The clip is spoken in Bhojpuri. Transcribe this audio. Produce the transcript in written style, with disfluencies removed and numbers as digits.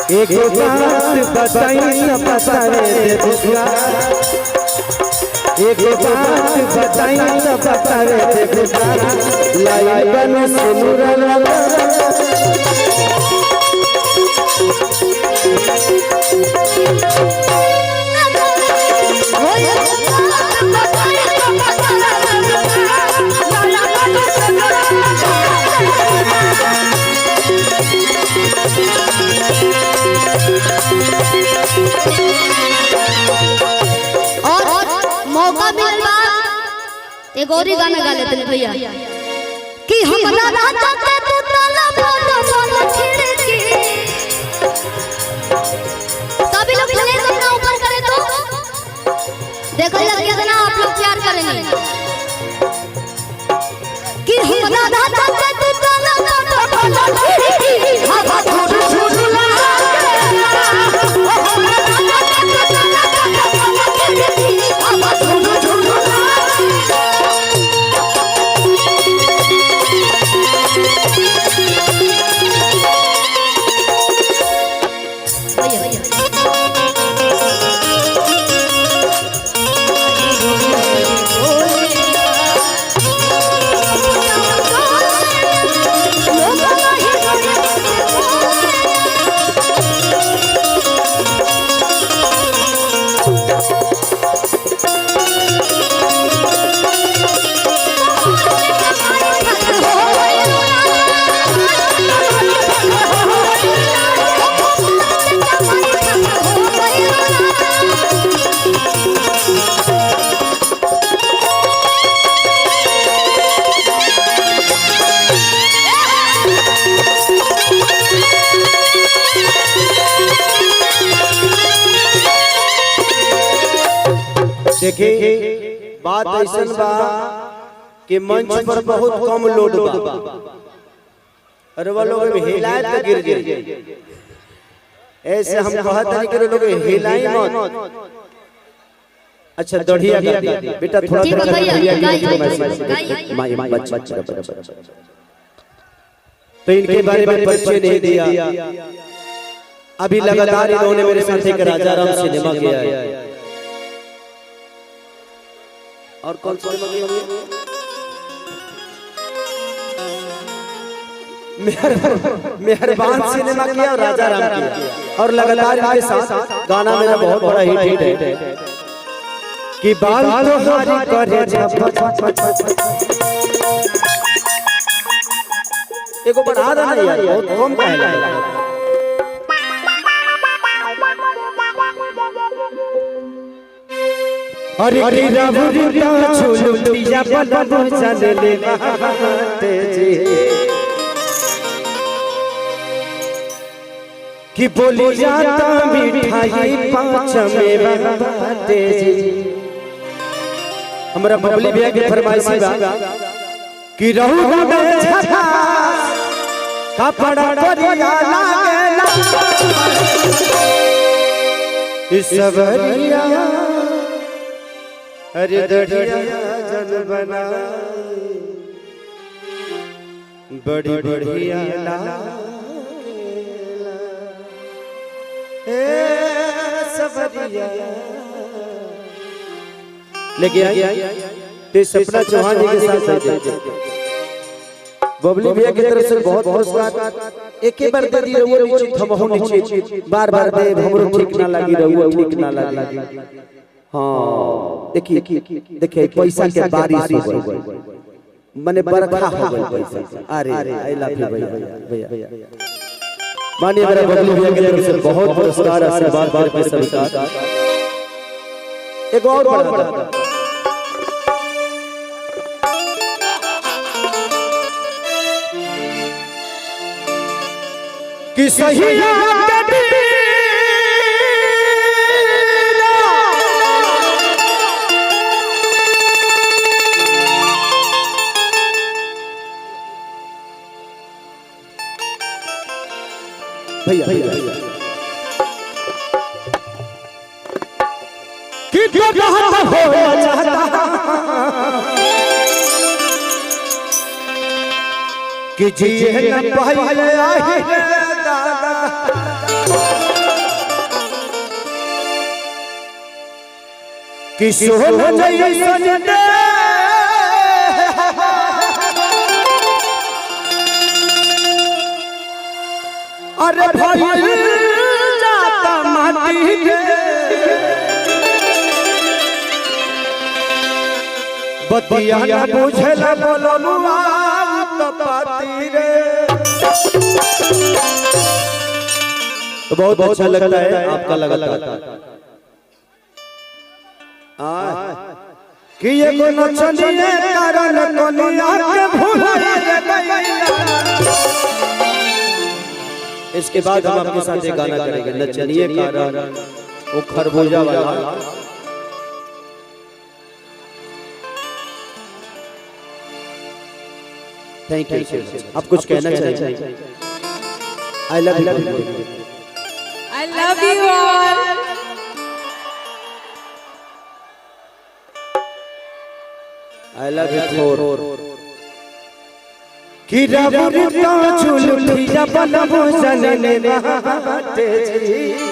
एक बात बताई न बतावे देबुका, एक बात बताई न बतावे देबुका, लाई बन सुनुरा मौका मिलता एक और ही गाना गा लेते हैं भैया कि हमरा राजा के तू ताला बोल खिड़की। सभी लोग प्लीज अपना ऊपर करें तो देखो लगे ना आप लोग प्यार करेंगे कि हमरा राजा के तू ताला बोल खिड़की। हवा छोड़ देखिए बात ऐसा बा कि मंच पर बहुत कम लोड बा और वो लोग हिलाए तो गिर गिर ऐसे हम कहत नहीं कि लोग हिलाई मत। अच्छा दढ़िया बेटा थोड़ा तो इनके बारे में परिचय नहीं दिया। अभी लगातार इन्होंने मेरे साथ एक राजा राम सिनेमा किया है और कौन सा मेहरबान सिनेमा किया और राजा राम किया और लगातार इनके साथ गाना मेरा बहुत बड़ा हिट है कि बाल तोहारी करे एको बढ़ा देना यार बहुत कम कहला। अरे रबुरिया झुलुटिया बलब चले बाटे जी कि बोली जाता मिठाई पाँच में बाटे जी। हमरा बबली भैया के फरमाइशी बा कि रहू में झकास कपड़ा करिया लागेला इस सबरिया अरे दढ़िया जन बना बड़ी बढ़िया लेके आइए सपना चौहान जी के साथ बबली भैया की तरफ से बहुत पुरस्कार एक ही बार दे दी रहुआ नीचे थमहो नीचे बार बार दे हमरो ठीक ना लगी रहुआ ठीक ना लगी। हाँ देखिए पैसा के बारिश हो गई मने बरखा हो गई पैसा। अरे आई लव यू भैया मानिए मेरा बबली भैया की तरफ से बहुत पुरस्कार आशीर्वाद बार पे स्वीकार। एक और बड़ा कि सही भैया कि जो चाहता हो चाहता कि जी न पहले आई दादा कि सोहन जैसन दे अरे भाई जाता माटी के बतिया न बुझला बोलनुआ तपाती रे। तो बहुत अच्छा लगता है आपका लगातार कि ये को नचनिए कारण कोनिया के भूलाए गईला। इसके बाद हम आपके साथ एक गाना करेंगे नचनिए कारण वो खरबूजा वाला। Thank you. आप कुछ कहना चाहिए? I love you. I love you all. I love you for कि रब का झुलुठिया बनबो जनने बाटे जी।